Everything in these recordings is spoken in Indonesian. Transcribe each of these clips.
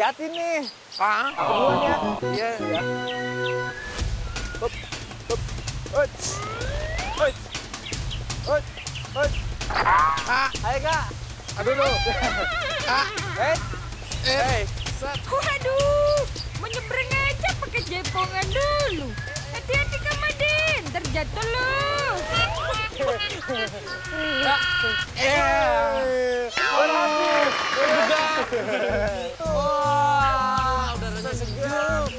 hati-hati nih. Ah, Aku duluan ya. Iya, ya. Hup, hup. Huts. Huts. Huts. Huts. Ayo, Kak. Aduh, lu. Waduh, menyeberang aja pakai jaipongan dulu. Hati-hati Kamaden, terjatuh lo. wah, udaranya sejuk.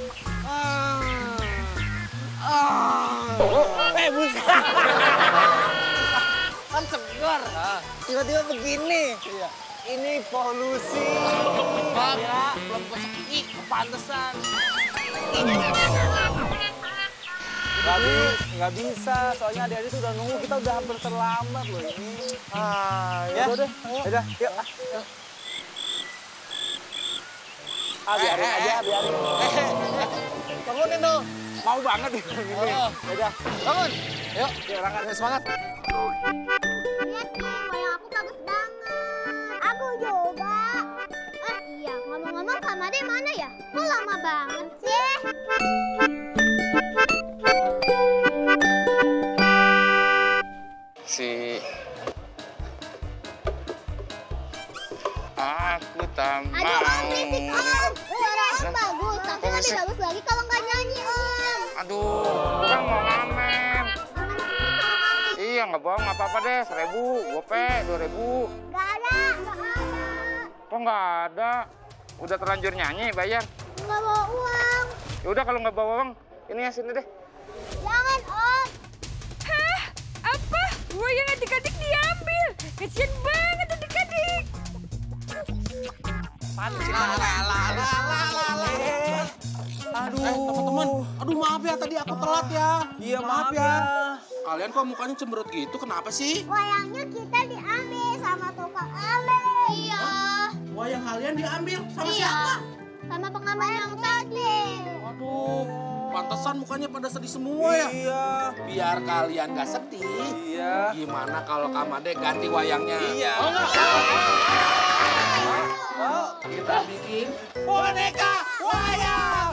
Buset. Kan segar. Tiba-tiba begini. Iya. Ini polusi. Ya, belum gosok gigi, kepantesan. Nggak bisa, soalnya adik-adik tuh udah nunggu, kita udah hampir terlambat loh ini. Ya udah, yuk. Biarin aja, biarin. Bangunin dong. Mau banget nih ini. Udah, bangun. Yuk, berangkat. Semangat. Lihat nih, wayang aku bagus banget. Aku juga. Iya, ngomong-ngomong Kamade mana ya? Kok lama banget sih? Aku tak mau. Aduh, Om, berisik, Om. Suara Om bagus, tapi lebih bagus lagi kalau nggak nyanyi, Om. Aduh, kan mau ngamen. Iya, nggak bohong, nggak apa-apa deh. 1.000, gope, 2.000. Nggak ada. Kok nggak ada? Udah terlanjur nyanyi, bayar. Nggak bawa uang. Ya udah kalau nggak bawa uang, ini ya sini deh. Jangan, Om. Hah? Apa? Wayang adik-adik diambil. Kasian banget adik-adik. Panik sih. Aduh, teman-teman. Aduh, maaf ya tadi aku telat ya. Iya, maaf ya. Kalian kok mukanya cemberut gitu? Kenapa sih? Wayangnya kita diambil sama tukang ambil. Iya. Wayang kalian diambil sama Iya. siapa? Sama pengamen yang tadi. Waduh, pantesan mukanya pada sedih semua ya. Iya. Biar kalian gak sedih. Iya. Gimana kalau Kamade ganti wayangnya? Iya. Oh, enggak? Oh, Kita bikin boneka wayang.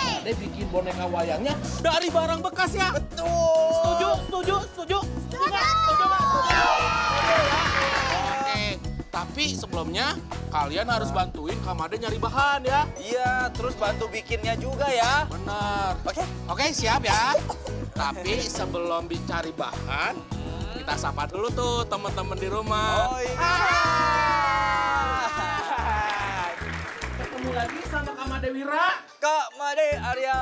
Kamade bikin boneka wayangnya dari barang bekas ya. betul. Setuju? Setuju nggak? Oke, tapi sebelumnya kalian harus bantuin Kamade nyari bahan ya. Iya, terus bantu bikinnya juga ya. Benar. Oke, siap ya. Tapi sebelum dicari bahan, kita sapa dulu tuh teman-teman di rumah. Oh iya. Ketemu lagi sama Kamade Wira Kak Made Arya.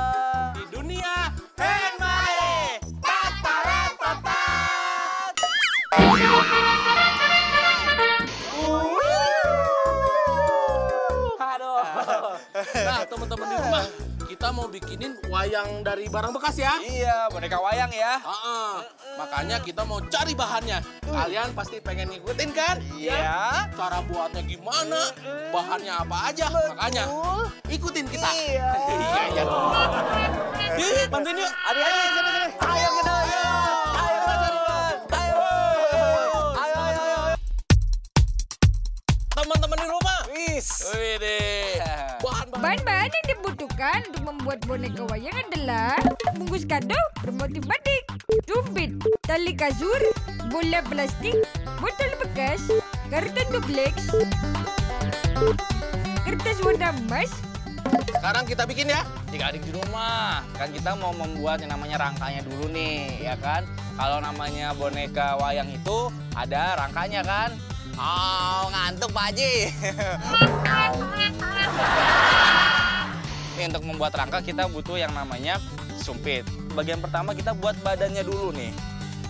di dunia Handmade. Aduh. Nah, teman-teman di rumah, kita mau bikinin wayang dari barang bekas ya. Iya, boneka wayang ya. Makanya kita mau cari bahannya. Kalian pasti pengen ngikutin kan? Iya. Cara buatnya gimana? Bahannya apa aja? Makanya ikutin kita. Iya. Iya. Yuk, bantuin yuk. Adik-adik, sini. Ayo kita, ayo. Ayo kita carikan. Ayo. Ayo. Teman-teman di rumah. Wis. Wih deh. Bahan-bahan. Bahan-bahan yang dibutuhkan untuk membuat boneka wayang adalah bungkus kado bermotif batik, sumpit, tali kasur, bola plastik, botol bekas, karton duplex, kertas warna emas. Sekarang kita bikin ya, adik-adik di rumah. Kan kita mau membuat yang namanya rangkanya dulu nih, ya kan? Kalau namanya boneka wayang itu ada rangkanya kan? Oh, ngantuk Pak Haji. Ini untuk membuat rangka kita butuh yang namanya sumpit. Bagian pertama kita buat badannya dulu nih,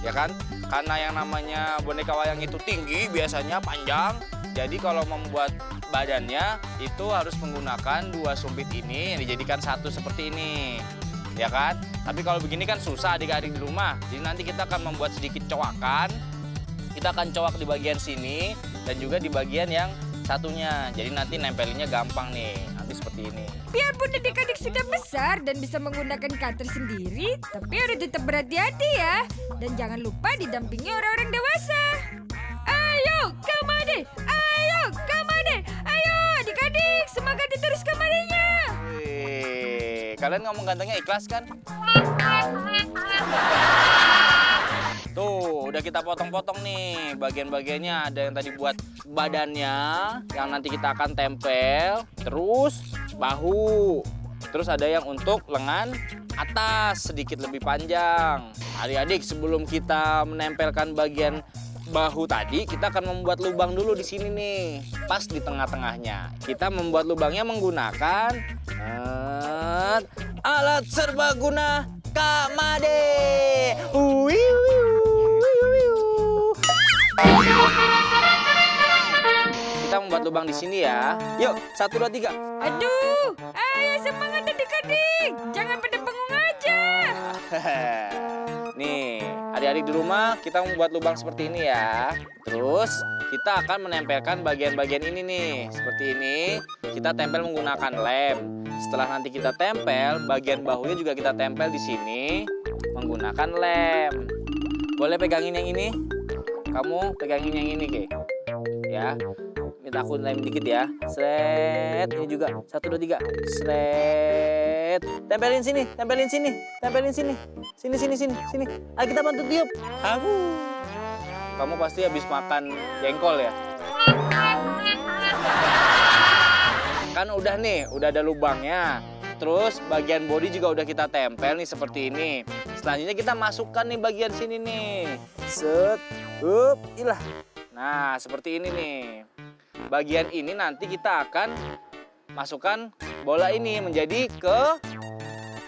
ya kan? Karena yang namanya boneka wayang itu tinggi, biasanya panjang. Jadi kalau membuat badannya itu harus menggunakan 2 sumpit ini yang dijadikan satu seperti ini, ya kan? Tapi kalau begini kan susah adik-adik di rumah. Jadi nanti kita akan membuat sedikit cowakan. Kita akan cowak di bagian sini dan juga di bagian yang satunya. Jadi nanti nempelinnya gampang nih, nanti seperti ini. Biarpun adik-adik sudah besar dan bisa menggunakan cutter sendiri, tapi harus tetap berhati-hati ya. Dan jangan lupa didampingi orang-orang dewasa. Ayo Ayo, Kamade! Ayo, Kamade! Ayo, adik-adik, semangati terus Kamadenya! Wih, kalian ngomong gantengnya ikhlas kan? Tuh, udah kita potong-potong nih bagian-bagiannya. Ada yang tadi buat badannya, yang nanti kita akan tempel. Terus bahu. Terus ada yang untuk lengan atas, sedikit lebih panjang. Adik-adik, sebelum kita menempelkan bagian bahu tadi, kita akan membuat lubang dulu di sini nih. Pas di tengah-tengahnya. Kita membuat lubangnya menggunakan alat serbaguna Kamade. Kita membuat lubang di sini ya. Yuk, 1, 2, 3. Aduh, ayo semangat adik-adik. Jangan pada bengong aja. Nih, adik-adik di rumah kita membuat lubang seperti ini ya. Terus kita akan menempelkan bagian-bagian ini nih. Seperti ini, kita tempel menggunakan lem. Setelah nanti kita tempel, bagian bahunya juga kita tempel di sini menggunakan lem. Boleh pegangin yang ini? Kamu pegangin yang ini, Ke. Ya. Minta aku lem dikit ya. Sret. Ini juga. 1, 2, 3. Sret. Tempelin sini, tempelin sini, tempelin sini. Sini, sini, sini, sini. Ayo kita bantu tiup. Kamu pasti habis makan jengkol ya? Kan udah nih, udah ada lubangnya. Terus bagian bodi juga udah kita tempel nih seperti ini. Selanjutnya kita masukkan nih bagian sini nih. Set, up, ilah. Nah, seperti ini nih. Bagian ini nanti kita akan masukkan bola ini menjadi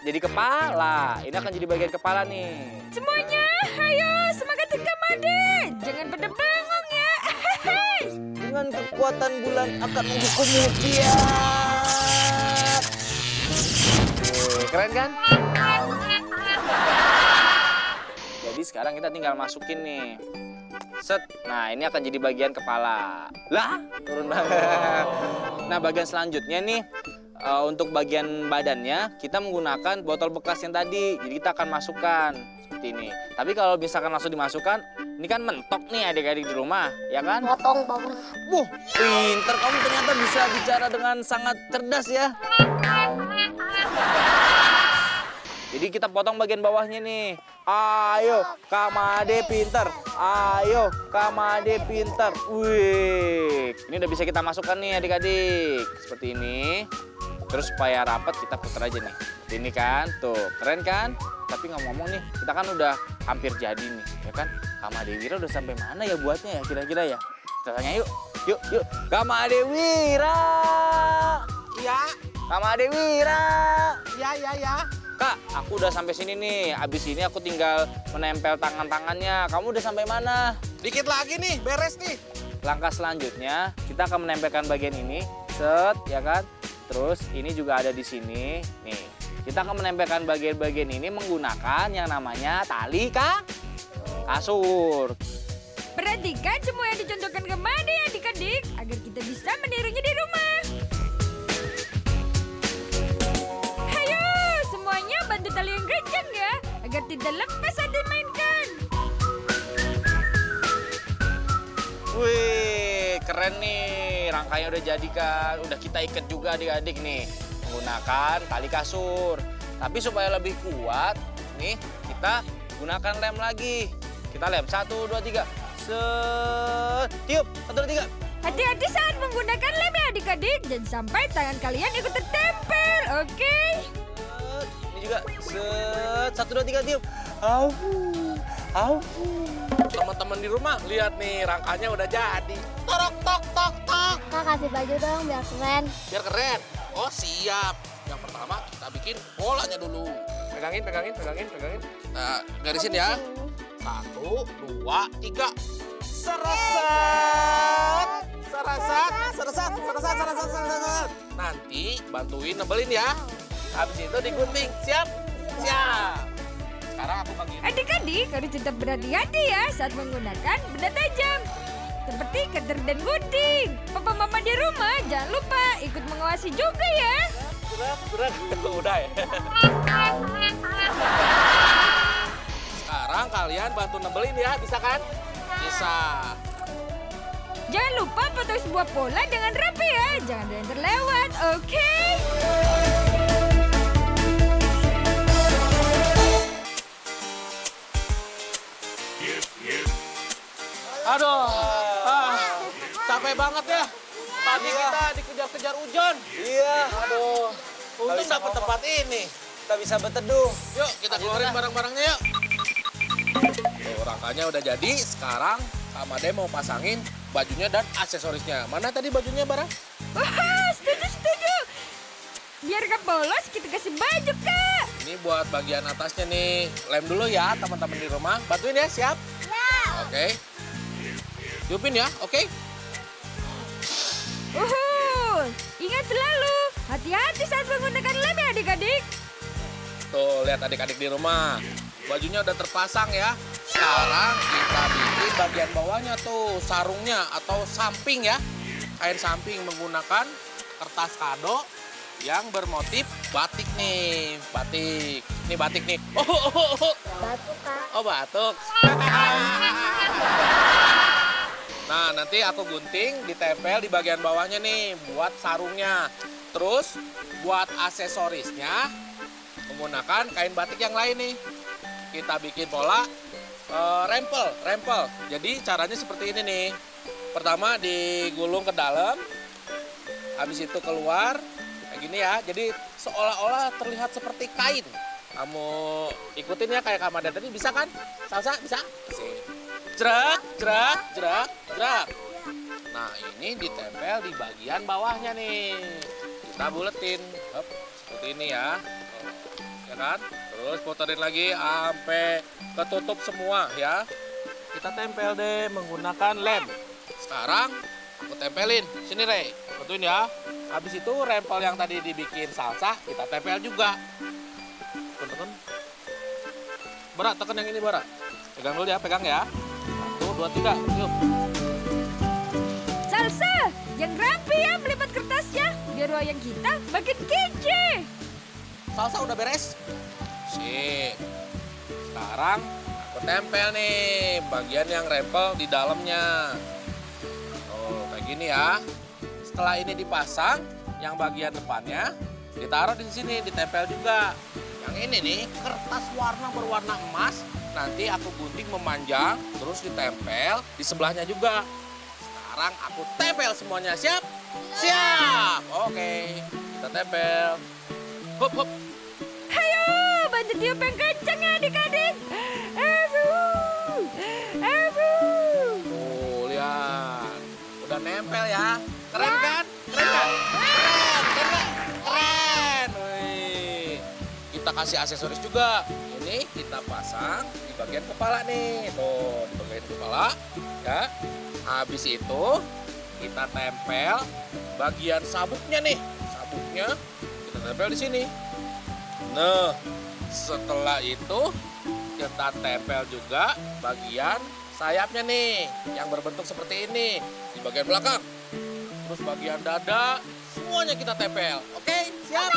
jadi kepala. Ini akan jadi bagian kepala nih. Semuanya, ayo semangat Kamade. Jangan pada bengong ya. Dengan kekuatan bulan akan menghukummu dia. Keren kan? Jadi sekarang kita tinggal masukin nih. Set. Nah, ini akan jadi bagian kepala. Lah, turun banget. Nah, bagian selanjutnya nih, untuk bagian badannya kita menggunakan botol bekas yang tadi. Jadi kita akan masukkan seperti ini. Tapi kalau misalkan langsung dimasukkan, ini kan mentok nih adik-adik di rumah, ya kan? Potong banget. Pinter kamu ternyata bisa bicara dengan sangat cerdas ya. Jadi kita potong bagian bawahnya nih. Ayo, Kamade pinter. Ayo, Kamade pinter. Wih, ini udah bisa kita masukkan nih adik-adik. Seperti ini. Terus supaya rapat kita putar aja nih. Seperti ini kan, tuh keren kan? Tapi ngomong-ngomong nih, kita kan udah hampir jadi nih, ya kan? Kamade Wira udah sampai mana ya buatnya ya kira-kira ya? Kita tanya yuk, yuk. Kamade Wira. Iya, Kamade Wira. iya. Kak, aku udah sampai sini nih. Abis ini aku tinggal menempel tangan-tangannya. Kamu udah sampai mana? Dikit lagi nih, beres nih. Langkah selanjutnya, kita akan menempelkan bagian ini. Set, ya kan? Terus ini juga ada di sini. Nih, kita akan menempelkan bagian-bagian ini menggunakan yang namanya tali kasur. Perhatikan semua yang dicontohkan Kamade adik-adik agar kita bisa menirunya di rumah. Ayo, semuanya bantu tali yang kencang ya agar tidak lepas saat dimainkan. Wih, keren nih. Rangkanya udah jadi kan. Udah kita ikat juga adik-adik nih. Menggunakan tali kasur. Tapi supaya lebih kuat, nih kita gunakan lem lagi. Kita lem. 1, 2, 3. Set. Tiup. 1, 2, 3. Hati-hati saat menggunakan lem ya adik-adik. Jangan sampai tangan kalian ikut tertempel, oke? Ini juga. Set. 1, 2, 3. Tiup. Au. Teman-teman di rumah, lihat nih rangkanya udah jadi. Tok. Kak, kasih baju dong biar keren. Biar keren. Oh, siap. Yang pertama kita bikin bolanya dulu. Pegangin. Kita garisin ya. 1, 2, 3. Seresat. Nanti bantuin nebelin ya. Habis itu digunting. Siap. Sekarang aku bagiin. Adik-adik harus tetap berhati-hati ya saat menggunakan benda tajam. Seperti cutter dan gunting. Papa mama di rumah jangan lupa ikut mengawasi juga ya. Berat. Udah ya. Sekarang kalian bantu nebelin ya, bisa kan? Bisa. Jangan lupa potong sebuah pola dengan rapi ya. Jangan ada yang terlewat, oke? Aduh, capek banget ya. Tadi kita dikejar-kejar hujan. Iya. Aduh, untung dapat tempat ini. Kita bisa berteduh. Yuk, kita keluarin barang-barangnya yuk. Tuh, rangkanya udah jadi. Sekarang Kak Made mau pasangin bajunya dan aksesorisnya. Mana tadi bajunya, Bara? Wah, setuju. Biar gak bolos, kita kasih baju, Kak. Ini buat bagian atasnya nih. Lem dulu ya, teman-teman di rumah. Bantuin ya, siap? Ya. Oke. Tiupin ya, oke? Ingat selalu, hati-hati saat menggunakan lem ya adik-adik. Tuh, lihat adik-adik di rumah. Bajunya udah terpasang ya. Sekarang kita bikin bagian bawahnya tuh, sarungnya atau samping ya. Kain samping menggunakan kertas kado yang bermotif batik nih. Batik. Ini batik nih. Batuk, Kak. Oh, batuk. Nah, nanti aku gunting, ditempel di bagian bawahnya nih buat sarungnya. Terus buat aksesorisnya menggunakan kain batik yang lain nih. Kita bikin pola rempel. Jadi caranya seperti ini nih. Pertama digulung ke dalam, habis itu keluar kayak gini ya. Jadi seolah-olah terlihat seperti kain. Kamu ikutin ya kayak Kak Made tadi, bisa kan? Salsa bisa? Jerak. Nah, ini ditempel di bagian bawahnya nih. Kita buletin. Hop, seperti ini ya. Ya kan? Terus puterin lagi sampai ketutup semua ya. Kita tempel deh menggunakan lem. Sekarang aku tempelin. Sini, Rey. Bantuin ya. Habis itu rempel yang tadi dibikin salsa, kita tempel juga. Tekan. Bara, tekan yang ini, Bara. Pegang dulu ya, pegang ya. 1, 2, 3, yuk. Salsa, yang rapi ya melipat kertasnya. Biar wayang kita makin kece. Salsa udah beres? Sip. Sekarang aku tempel nih bagian yang rempel di dalamnya. Oh, kayak gini ya. Setelah ini dipasang, yang bagian depannya ditaruh di sini, ditempel juga. Yang ini nih, kertas warna berwarna emas. Nanti aku gunting memanjang, terus ditempel di sebelahnya juga. Sekarang aku tempel semuanya, siap? Siap! Oke, kita tempel. Hop. Ayo, bantu tiup yang kencang ya adik-adik. Tuh, lihat. Udah nempel ya. Keren kan? Keren. Wih. Kita kasih aksesoris juga. Ini kita pasang di bagian kepala nih. Tuh, di bagian kepala. Ya. Habis itu kita tempel bagian sabuknya nih. Sabuknya kita tempel di sini. Nah, setelah itu kita tempel juga bagian sayapnya nih yang berbentuk seperti ini di bagian belakang. Terus bagian dada semuanya kita tempel. Oke, siap?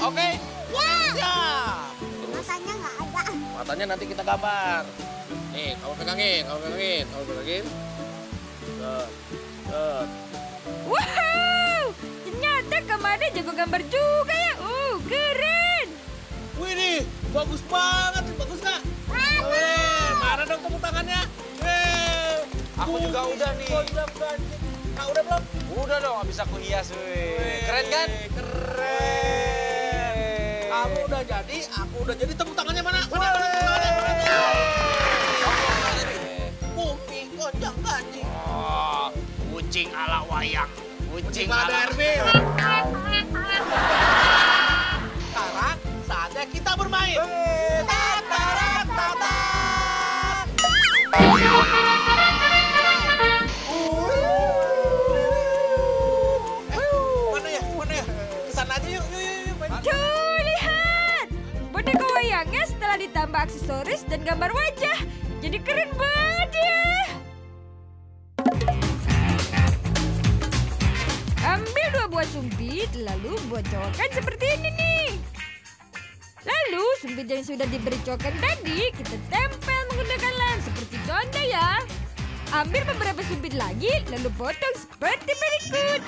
Oke. Ya. Siap. Terus Matanya nggak ada. matanya nanti kita gambar. Nih, kamu pegangin. Wow, ternyata Kak Made jago gambar juga ya. Keren. Wih nih, bagus banget, bagus nggak? Mana dong tepuk tangannya? Aku juga udah nih. Nah, udah belum? Udah dong, habis aku hias. Keren kan? Keren. Kamu udah jadi, aku udah jadi. Tepuk tangannya mana? Mana tepuk tangannya? Kuping gonjang ganjing. Oh, kucing ala wayang. Kucing Ada ala... Erwin. Sekarang saatnya kita bermain. Mana ya? Kesana aja yuk. Tuh, lihat. Boneka wayangnya setelah ditambah aksesoris dan gambar wajah. Jadi keren banget ya. Ambil 2 buah sumpit, lalu buat cowokan seperti ini nih. Lalu sumpit yang sudah diberi cowokan tadi kita tempel menggunakan lem seperti contoh ya. Ambil beberapa sumpit lagi, lalu potong seperti berikut.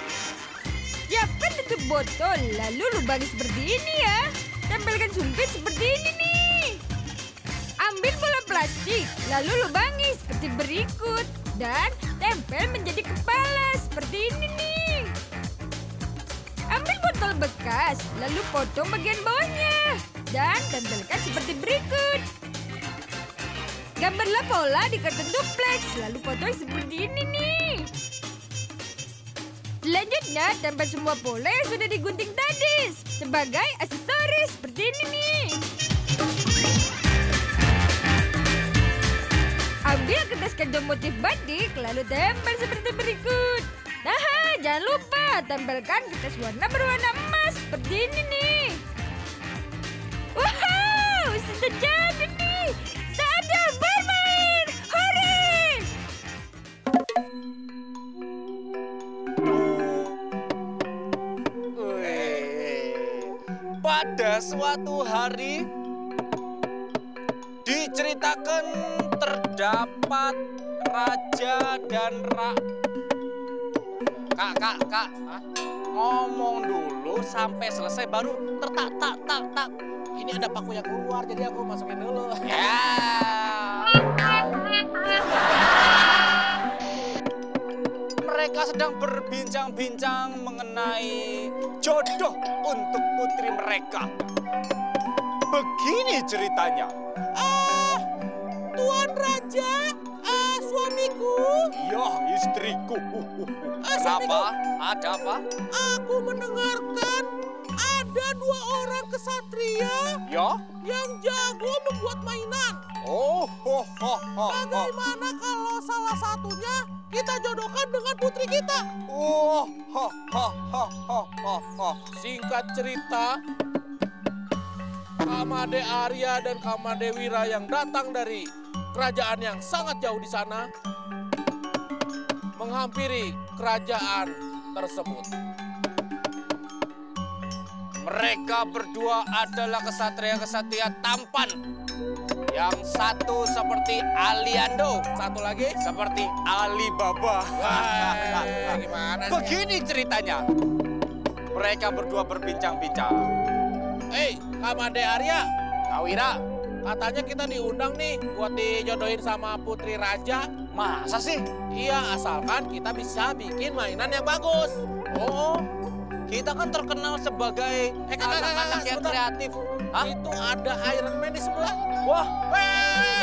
Siapkan tutup botol, lalu lubangi seperti ini ya. Tempelkan sumpit seperti ini nih. Ambil bola plastik, lalu lubangi seperti berikut. Dan tempel menjadi kepala seperti ini nih. Ambil botol bekas, lalu potong bagian bawahnya. Dan tempelkan seperti berikut. Gambarlah pola di karton duplex, lalu potong seperti ini nih. Selanjutnya, tempel semua pola yang sudah digunting tadi sebagai aksesoris seperti ini nih. Ambil kertas kado motif batik, lalu tempel seperti berikut. Nah, jangan lupa tempelkan kertas warna berwarna emas seperti ini nih. Wow, sudah jadi nih. Saatnya bermain. Hore! Pada suatu hari diceritakan terdapat raja dan Kak. Hah? Ngomong dulu sampai selesai baru tak. Ini ada paku yang keluar, jadi aku masukin dulu. Ya. Mereka sedang berbincang-bincang mengenai jodoh untuk putri mereka. Begini ceritanya. Tuan Raja, suamiku. Iya, istriku. Kenapa? Ada apa? Aku mendengarkan ada 2 orang kesatria Ya? yang jago membuat mainan. Bagaimana kalau salah satunya kita jodohkan dengan putri kita? Singkat cerita, Kamade Arya dan Kamade Wira yang datang dari kerajaan yang sangat jauh di sana menghampiri kerajaan tersebut. Mereka berdua adalah kesatria-kesatria tampan. Yang satu seperti Aliando, satu lagi seperti Alibaba. Gimana sih? Begini ceritanya. Mereka berdua berbincang-bincang. Kamade Arya, Kawira, katanya kita diundang nih buat dijodohin sama putri raja. masa sih? Iya, asalkan kita bisa bikin mainan yang bagus. Oh, kita kan terkenal sebagai anak-anak yang sebentar. kreatif. Hah? Itu ada Iron Man di sebelah. Wah,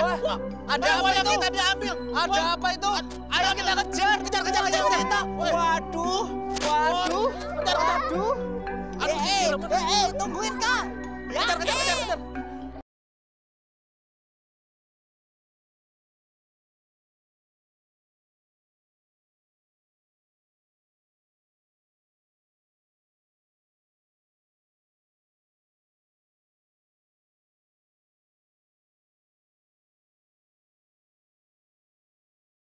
Wah, ada apa yang itu? kita diambil. Ada apa itu? Ayo kita kejar. Kejar kita. Waduh. Kejar. Aduh, Aduh, tungguin Kak. Ya, kejar.